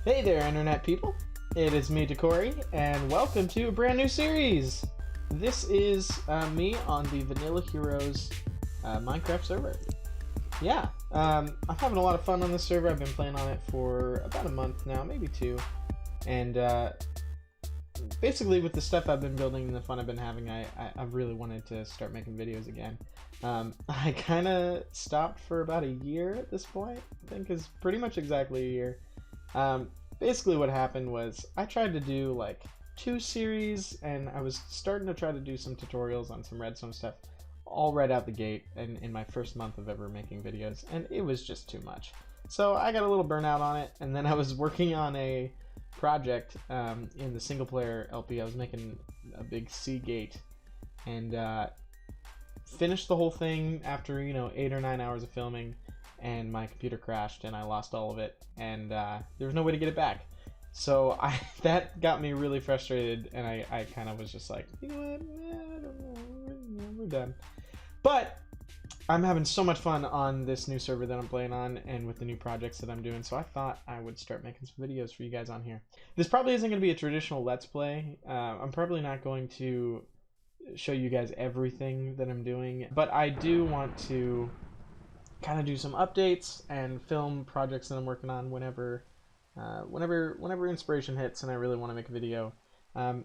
Hey there, Internet people. It is me, Dekori, and welcome to a brand new series. This is me on the Vanilla Heroes Minecraft server. Yeah, I'm having a lot of fun on this server. I've been playing on it for about a month now, maybe two. And basically with the stuff I've been building and the fun I've been having, I've really wanted to start making videos again. I kind of stopped for about a year at this point. I think is pretty much exactly a year. Basically what happened was I tried to do like 2 series, and I was starting to try to do some tutorials on some redstone stuff all right out the gate in my first month of ever making videos, and it was just too much. So I got a little burnout on it, and then I was working on a project in the single player LP. I was making a big sea gate, and finished the whole thing after 8 or 9 hours of filming, and my computer crashed and I lost all of it, and there was no way to get it back. So that got me really frustrated, and I kind of was just like, you know what, I don't know, we're done. But I'm having so much fun on this new server that I'm playing on and with the new projects that I'm doing, so I thought I would start making some videos for you guys on here. This probably isn't going to be a traditional Let's Play. I'm probably not going to show you guys everything that I'm doing, but I do want to kind of do some updates and film projects that I'm working on whenever inspiration hits and I really want to make a video.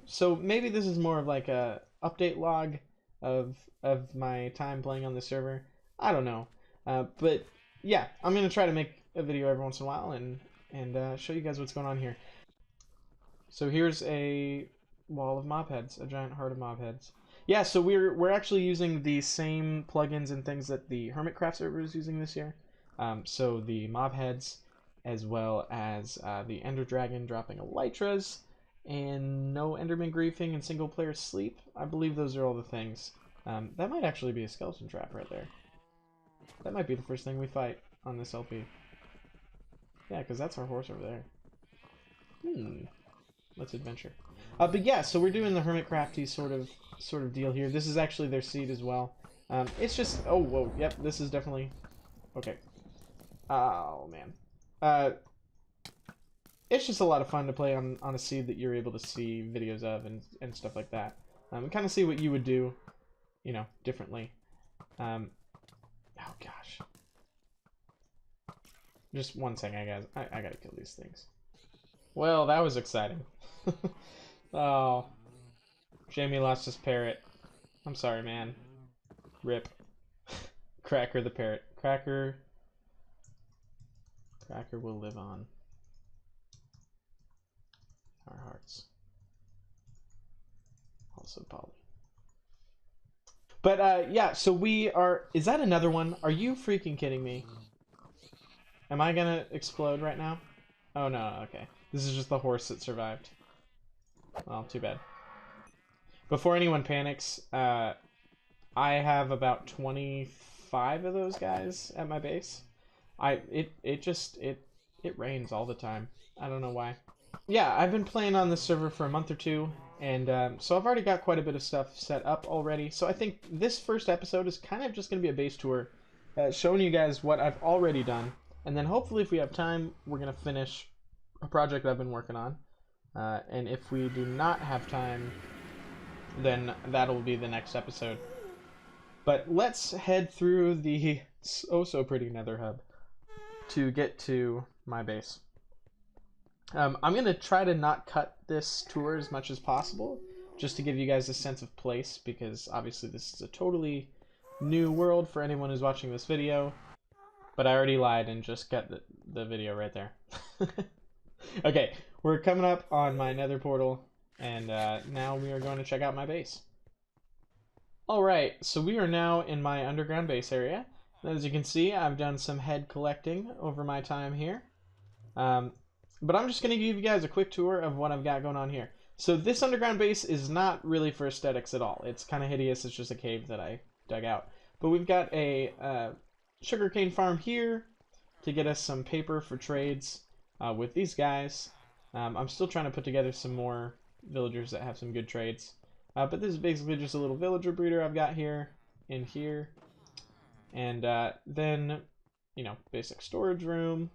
So maybe this is more of like a update log of my time playing on the server. I don't know, but yeah, I'm gonna try to make a video every once in a while and show you guys what's going on here. So here's a wall of mob heads, a giant heart of mob heads. Yeah, so we're actually using the same plugins and things that the Hermitcraft server is using this year. So the mob heads, as well as the Ender Dragon dropping elytras, and no Enderman griefing and single player sleep. I believe those are all the things. That might actually be a skeleton trap right there. That might be the first thing we fight on this LP. Yeah, because that's our horse over there. Let's adventure. But yeah, so we're doing the Hermitcrafty sort of deal here. This is actually their seed as well. It's just, oh whoa, yep, this is definitely okay. Oh man, it's just a lot of fun to play on a seed that you're able to see videos of and stuff like that. And kind of see what you would do, differently. Oh gosh, just one second, guys. I gotta kill these things. Well, that was exciting. Oh, Jamie lost his parrot. I'm sorry, man. Rip. Cracker the parrot. Cracker will live on our hearts. Also Polly. But yeah, so we are. Is that another one? Are you freaking kidding me? Am I gonna explode right now? Oh no, okay. This is just the horse that survived. Well, too bad. Before anyone panics, I have about 25 of those guys at my base. It rains all the time. I don't know why. Yeah, I've been playing on this server for a month or two, and so I've already got quite a bit of stuff set up already. So I think this first episode is kind of just going to be a base tour, showing you guys what I've already done, and then hopefully if we have time, we're going to finish a project I've been working on. And if we do not have time, then that'll be the next episode. But let's head through the so pretty nether hub to get to my base. I'm going to try to not cut this tour as much as possible, just to give you guys a sense of place, because obviously this is a totally new world for anyone who's watching this video. But I already lied and just got the video right there. Okay, we're coming up on my nether portal, and now we are going to check out my base. Alright, so we are now in my underground base area. As you can see, I've done some head collecting over my time here. But I'm just going to give you guys a quick tour of what I've got going on here. So this underground base is not really for aesthetics at all. It's kind of hideous. It's just a cave that I dug out. But we've got a sugarcane farm here to get us some paper for trades with these guys. I'm still trying to put together some more villagers that have some good trades. But this is basically just a little villager breeder I've got here, in here. And then, basic storage room.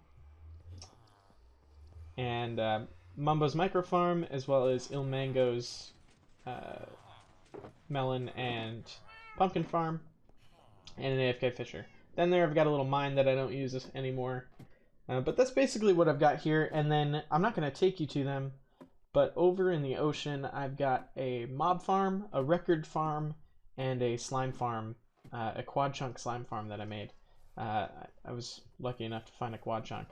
and Mumbo's Micro Farm, as well as Il Mango's uh, melon and pumpkin farm, and an AFK Fisher. Then there I've got a little mine that I don't use anymore. But that's basically what I've got here, and then I'm not going to take you to them, but over in the ocean I've got a mob farm, a record farm, and a slime farm, a quad chunk slime farm that I made. I was lucky enough to find a quad chunk.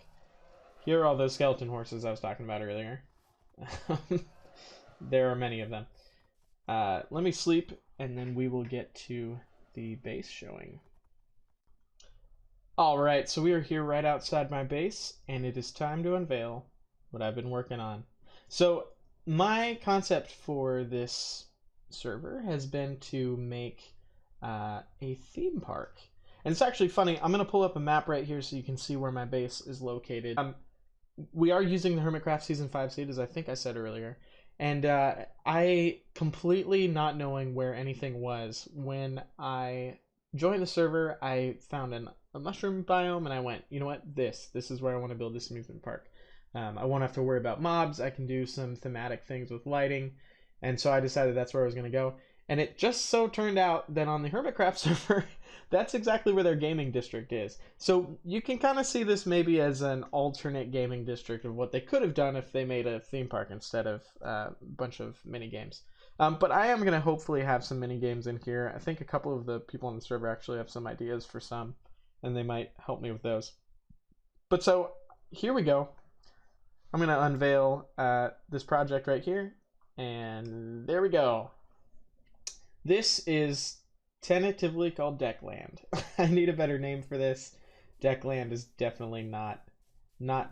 Here are all those skeleton horses I was talking about earlier. There are many of them. Let me sleep, and then we will get to the base showing. Alright, so we are here right outside my base, and it is time to unveil what I've been working on. So, my concept for this server has been to make a theme park. And it's actually funny, I'm going to pull up a map right here so you can see where my base is located. We are using the Hermitcraft Season 5 seed, as I think I said earlier. And I, completely not knowing where anything was, when I joined the server, I found a mushroom biome, and I went, you know what, this is where I want to build this amusement park. I won't have to worry about mobs, I can do some thematic things with lighting, and so I decided that's where I was going to go. And it just so turned out that on the Hermitcraft server, that's exactly where their gaming district is. So you can kind of see this maybe as an alternate gaming district of what they could have done if they made a theme park instead of a bunch of mini games. But I am going to hopefully have some mini games in here. I think a couple of the people on the server actually have some ideas for some, and they might help me with those. But so here we go. I'm going to unveil this project right here, and there we go. This is tentatively called Deckland. I need a better name for this. Deckland is definitely not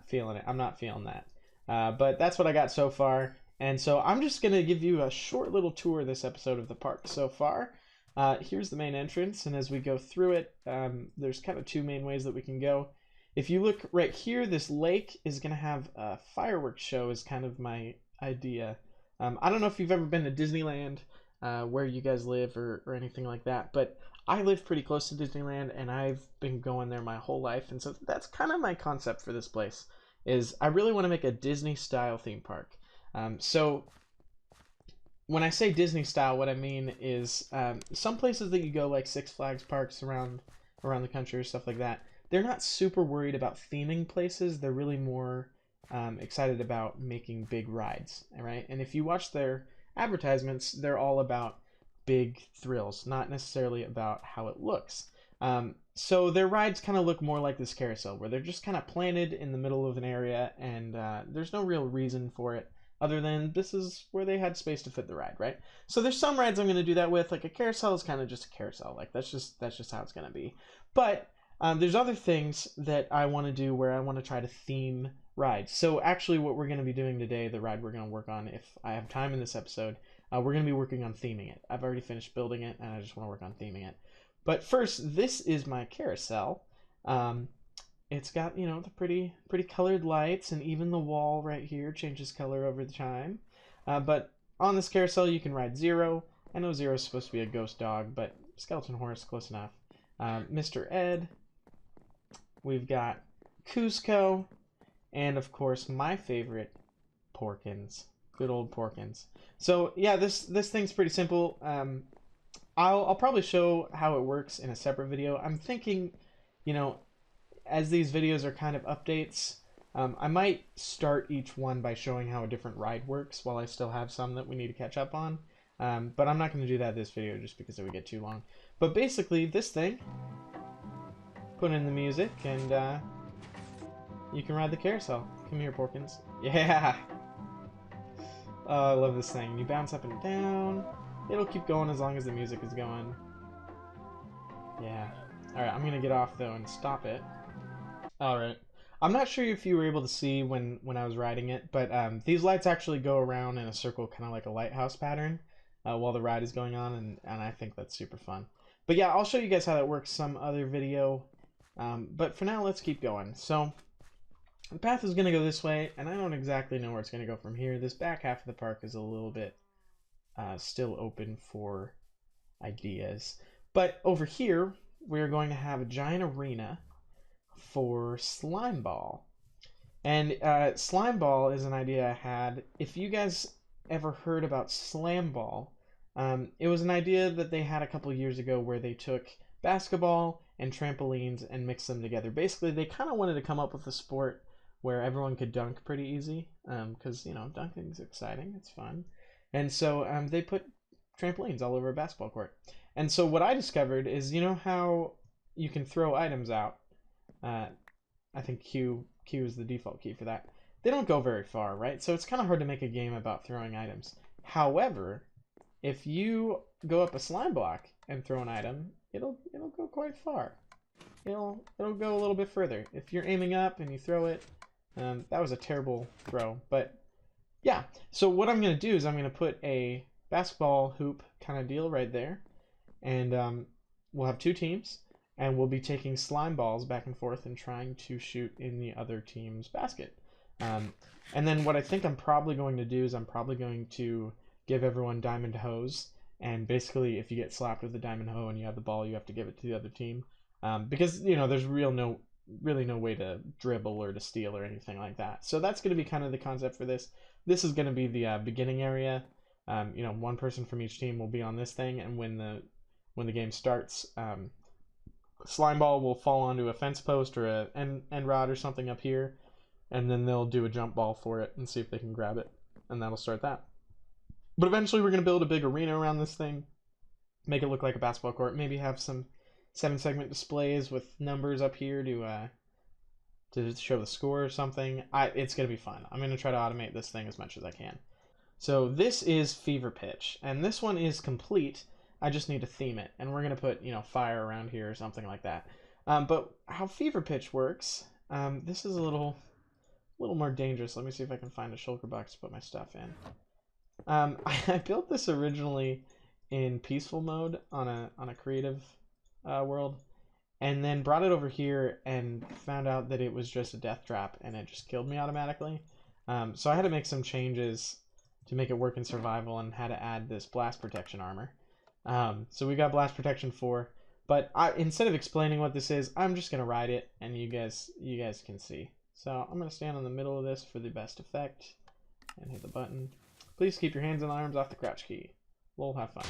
feeling it. I'm not feeling that. But that's what I got so far. And so I'm just going to give you a short little tour this episode of the park so far. Here's the main entrance, and as we go through it, there's kind of two main ways that we can go. If you look right here, this lake is going to have a fireworks show is kind of my idea. I don't know if you've ever been to Disneyland, where you guys live or anything like that, but I live pretty close to Disneyland, and I've been going there my whole life, and so that's kind of my concept for this place, is I really want to make a Disney style theme park. So when I say Disney style, what I mean is some places that you go, like Six Flags parks around the country or stuff like that, they're not super worried about theming places. They're really more excited about making big rides, right? And if you watch their advertisements, they're all about big thrills, not necessarily about how it looks. So their rides kind of look more like this carousel, where they're just kind of planted in the middle of an area, and there's no real reason for it other than this is where they had space to fit the ride, right? So there's some rides I'm going to do that with. Like a carousel is kind of just a carousel. Like that's just how it's going to be. But there's other things that I want to do where I want to try to theme rides. So actually what we're going to be doing today, the ride we're going to work on, if I have time in this episode, we're going to be working on theming it. I've already finished building it, and I just want to work on theming it. But first, this is my carousel. It's got, you know, the pretty colored lights, and even the wall right here changes color over the time. But on this carousel, you can ride Zero. I know Zero is supposed to be a ghost dog, but skeleton horse, close enough. Mr. Ed. We've got Cusco. And, of course, my favorite, Porkins. Good old Porkins. So, yeah, this thing's pretty simple. I'll probably show how it works in a separate video. I'm thinking, you know, as these videos are kind of updates, I might start each one by showing how a different ride works while I still have some that we need to catch up on. But I'm not going to do that this video just because it would get too long. But basically, this thing, put in the music, and you can ride the carousel. Come here, Porkins. Yeah! Oh, I love this thing. You bounce up and down. It'll keep going as long as the music is going. Yeah. Alright, I'm gonna get off, though, and stop it. Alright. I'm not sure if you were able to see when I was riding it, but these lights actually go around in a circle, kind of like a lighthouse pattern, while the ride is going on, and I think that's super fun. But yeah, I'll show you guys how that works some other video. But for now, let's keep going. So, the path is going to go this way, and I don't exactly know where it's going to go from here. This back half of the park is a little bit still open for ideas. But over here, we're going to have a giant arena for Slime Ball. And slime ball is an idea I had. If you guys ever heard about slam ball, it was an idea that they had a couple years ago where they took basketball and trampolines and mixed them together. Basically, they kind of wanted to come up with a sport where everyone could dunk pretty easy, because you know dunking's exciting, it's fun, and so they put trampolines all over a basketball court. And so what I discovered is, you know how you can throw items out. Uh, I think Q is the default key for that. They don't go very far, right? So it's kind of hard to make a game about throwing items. However, if you go up a slime block and throw an item, it'll go quite far. It'll go a little bit further. If you're aiming up and you throw it, that was a terrible throw, but yeah. So what I'm gonna do is I'm gonna put a basketball hoop kind of deal right there, and we'll have two teams, and we'll be taking slime balls back and forth and trying to shoot in the other team's basket. Um, and then what I think I'm probably going to do is I'm probably going to give everyone diamond hose, and basically if you get slapped with a diamond hoe and you have the ball, you have to give it to the other team, because you know there's really no way to dribble or to steal or anything like that. So that's going to be kind of the concept for this. This is going to be the beginning area. You know, one person from each team will be on this thing, and when the game starts, slime ball will fall onto a fence post or a end rod or something up here, and then they'll do a jump ball for it and see if they can grab it, and that'll start that. But eventually we're going to build a big arena around this thing, make it look like a basketball court, maybe have some 7-segment displays with numbers up here to show the score or something. It's going to be fun. I'm going to try to automate this thing as much as I can. So this is Fever Pitch, and this one is complete. I just need to theme it, and we're going to put, you know, fire around here or something like that. But how Fever Pitch works, this is a little more dangerous. Let me see if I can find a shulker box to put my stuff in. I built this originally in peaceful mode on a creative world, and then brought it over here and found out that it was just a death trap and it just killed me automatically. So I had to make some changes to make it work in survival and had to add this blast protection armor. So we got blast protection 4, but instead of explaining what this is, I'm just gonna ride it and you guys can see. So I'm gonna stand in the middle of this for the best effect and hit the button. Please keep your hands and arms off the crouch key. We'll have fun.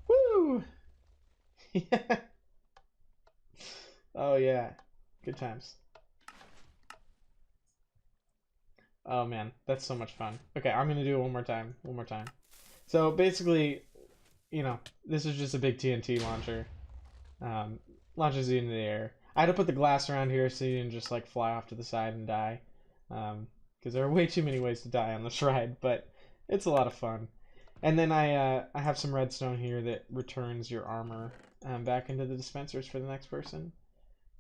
Woo! Yeah. Oh yeah, good times. Oh man, that's so much fun. Okay, I'm gonna do it one more time. So basically, you know, this is just a big TNT launcher. Launches you into the air. I had to put the glass around here so you didn't just like fly off to the side and die. Because there are way too many ways to die on this ride, but it's a lot of fun. And then I have some redstone here that returns your armor back into the dispensers for the next person.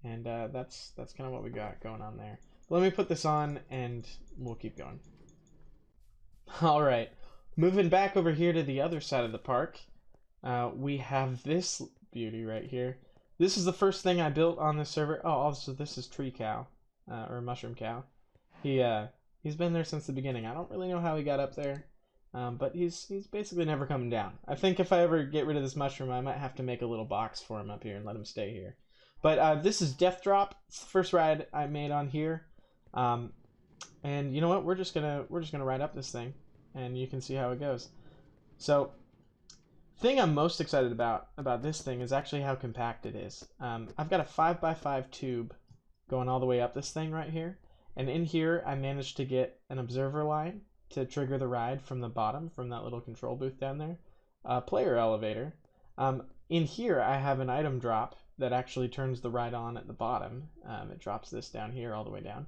And that's kind of what we got going on there. Let me put this on and we'll keep going. Alright, moving back over here to the other side of the park, we have this beauty right here. This is the first thing I built on this server. Oh, also this is Tree Cow, or Mushroom Cow. He's been there since the beginning. I don't really know how he got up there, but he's basically never coming down. I think if I ever get rid of this mushroom, I might have to make a little box for him up here and let him stay here. But this is Death Drop. It's the first ride I made on here, and you know what? We're just gonna ride up this thing, and you can see how it goes. So, thing I'm most excited about this thing is actually how compact it is. I've got a 5x5 tube going all the way up this thing right here, and in here I managed to get an observer line to trigger the ride from the bottom, from that little control booth down there. A player elevator. In here I have an item drop that actually turns the ride on at the bottom. It drops this down here all the way down.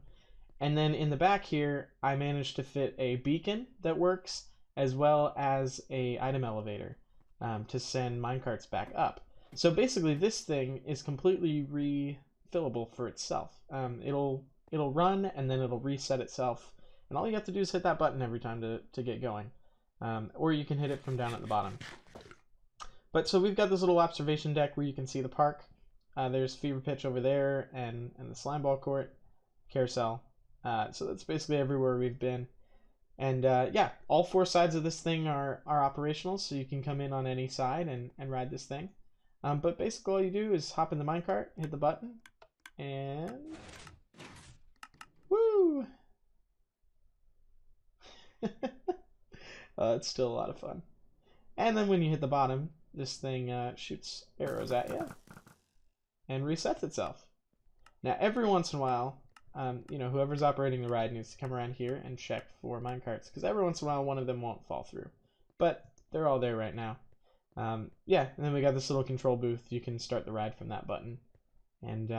And then in the back here, I managed to fit a beacon that works, as well as a item elevator to send minecarts back up. So basically this thing is completely refillable for itself. It'll run and then it'll reset itself. And all you have to do is hit that button every time to get going. Or you can hit it from down at the bottom. But so we've got this little observation deck where you can see the park. There's Fever Pitch over there and the slime ball court, carousel. So that's basically everywhere we've been. And yeah, all 4 sides of this thing are operational, so you can come in on any side and ride this thing. But basically all you do is hop in the minecart, hit the button, and woo! It's still a lot of fun. And then when you hit the bottom, this thing shoots arrows at you and resets itself. Now, every once in a while, whoever's operating the ride needs to come around here and check for minecarts, because every once in a while one of them won't fall through. But they're all there right now. Yeah, and then we got this little control booth. You can start the ride from that button. And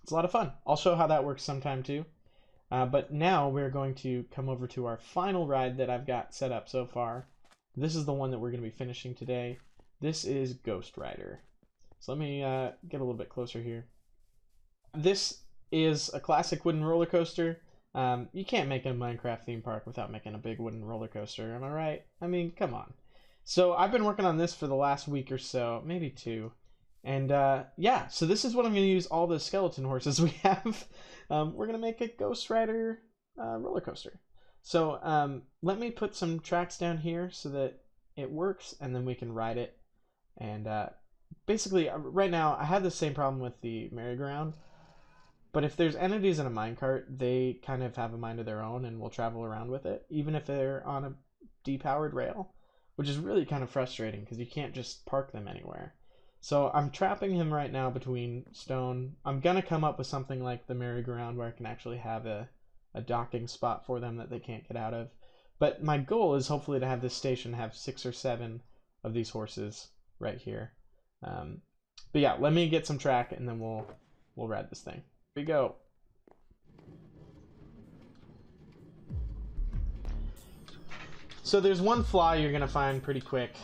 it's a lot of fun. I'll show how that works sometime too. But now we're going to come over to our final ride that I've got set up so far. This is the one that we're going to be finishing today. This is Ghost Rider. So let me get a little bit closer here. This is a classic wooden roller coaster. You can't make a Minecraft theme park without making a big wooden roller coaster, am I right? I mean, come on. So I've been working on this for the last week or so, maybe 2. And yeah, so this is what I'm going to use all the skeleton horses we have. We're going to make a Ghost Rider roller coaster. So let me put some tracks down here so that it works, and then we can ride it. And basically, right now, I have the same problem with the merry-go-round. But if there's entities in a minecart, they kind of have a mind of their own and will travel around with it, even if they're on a depowered rail, which is really kind of frustrating because you can't just park them anywhere. So I'm trapping him right now between stone. I'm going to come up with something like the merry-go-round where I can actually have a docking spot for them that they can't get out of. But my goal is hopefully to have this station have 6 or 7 of these horses right here. But yeah, let me get some track and then we'll ride this thing. Here we go. So there's one flaw you're going to find pretty quick,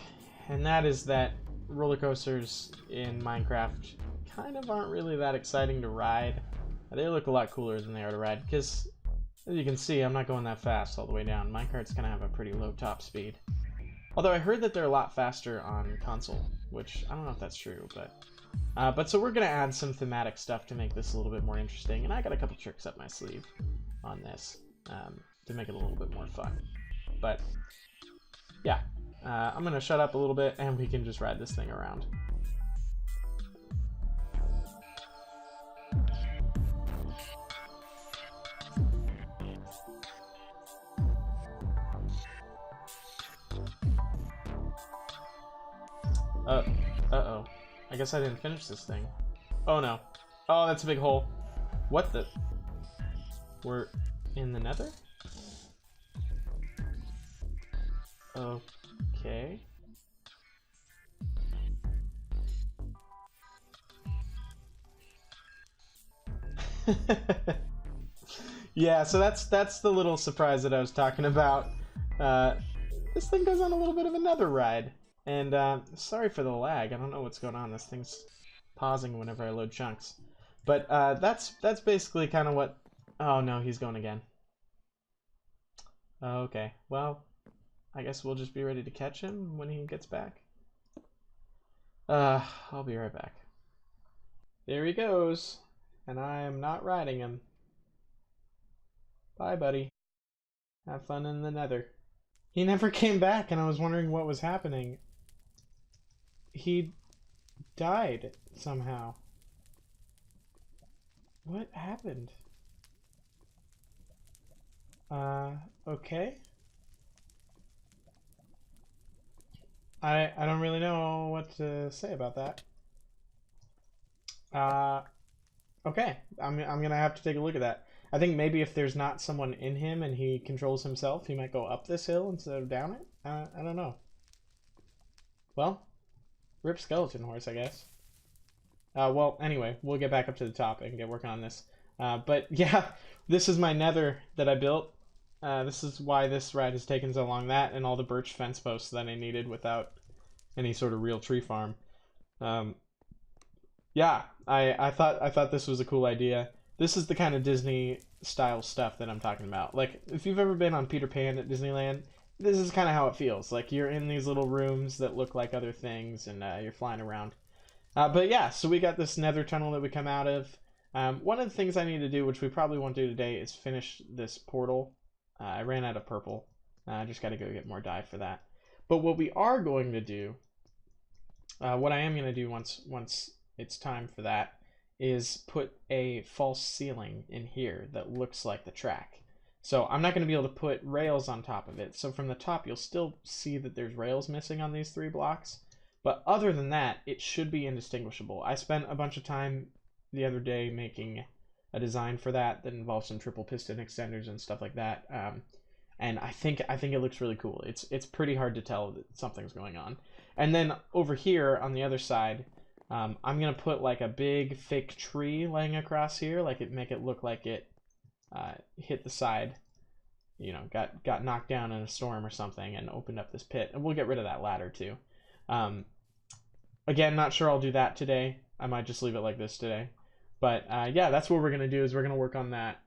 and that is that roller coasters in Minecraft kind of aren't really that exciting to ride. They look a lot cooler than they are to ride because, as you can see, I'm not going that fast all the way down. Minecart's going to have a pretty low top speed. Although I heard that they're a lot faster on console, which I don't know if that's true, but so we're going to add some thematic stuff to make this a little bit more interesting, and I got a couple tricks up my sleeve on this to make it a little bit more fun. But yeah, I'm going to shut up a little bit and we can just ride this thing around. Uh-oh. I guess I didn't finish this thing. Oh no. Oh, that's a big hole. What the? We're in the nether? Okay. Yeah, so that's the little surprise that I was talking about. This thing goes on a little bit of a nether ride. And sorry for the lag. I don't know what's going on. This thing's pausing whenever I load chunks. But that's basically kind of what... Oh no, he's going again. Okay, well, I guess we'll just be ready to catch him when he gets back. I'll be right back. There he goes. And I am not riding him. Bye, buddy. Have fun in the nether. He never came back, and I was wondering what was happening. He died somehow. What happened? Okay. I don't really know what to say about that. Okay. I'm gonna have to take a look at that. I think maybe if there's not someone in him and he controls himself, he might go up this hill instead of down it. I don't know. Well, rip skeleton horse, I guess. Well, anyway, we'll get back up to the top and get working on this. But yeah, this is my nether that I built. This is why this ride has taken so long. That and all the birch fence posts that I needed without any sort of real tree farm. Yeah, I thought this was a cool idea. This is the kind of Disney style stuff that I'm talking about. Like, if you've ever been on Peter Pan at Disneyland, this is kind of how it feels. Like, you're in these little rooms that look like other things, and you're flying around. But yeah, so we got this nether tunnel that we come out of. One of the things I need to do, which we probably won't do today, is finish this portal. I ran out of purple. I just got to go get more dye for that. But what we are going to do, what I am going to do once it's time for that, is put a false ceiling in here that looks like the track. So I'm not going to be able to put rails on top of it. So from the top, you'll still see that there's rails missing on these 3 blocks. But other than that, it should be indistinguishable. I spent a bunch of time the other day making a design for that involves some triple piston extenders and stuff like that. And I think it looks really cool. It's pretty hard to tell that something's going on. And then over here on the other side, I'm gonna put like a big fake tree laying across here, make it look like it hit the side, you know, got knocked down in a storm or something and opened up this pit. And we'll get rid of that ladder too. Again, not sure I'll do that today. I might just leave it like this today. But yeah, that's what we're gonna do. Is we're gonna work on that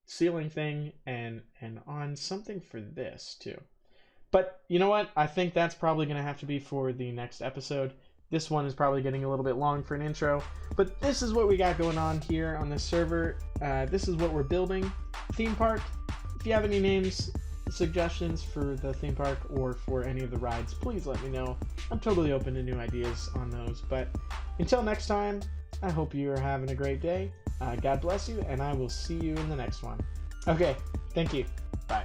ceiling thing and on something for this too. But you know what? I think that's probably gonna have to be for the next episode. This one is probably getting a little bit long for an intro, but this is what we got going on here on this server. This is what we're building. Theme park. If you have any names, suggestions for the theme park or for any of the rides, please let me know. I'm totally open to new ideas on those. But until next time, I hope you are having a great day. God bless you, and I will see you in the next one. Okay, thank you. Bye.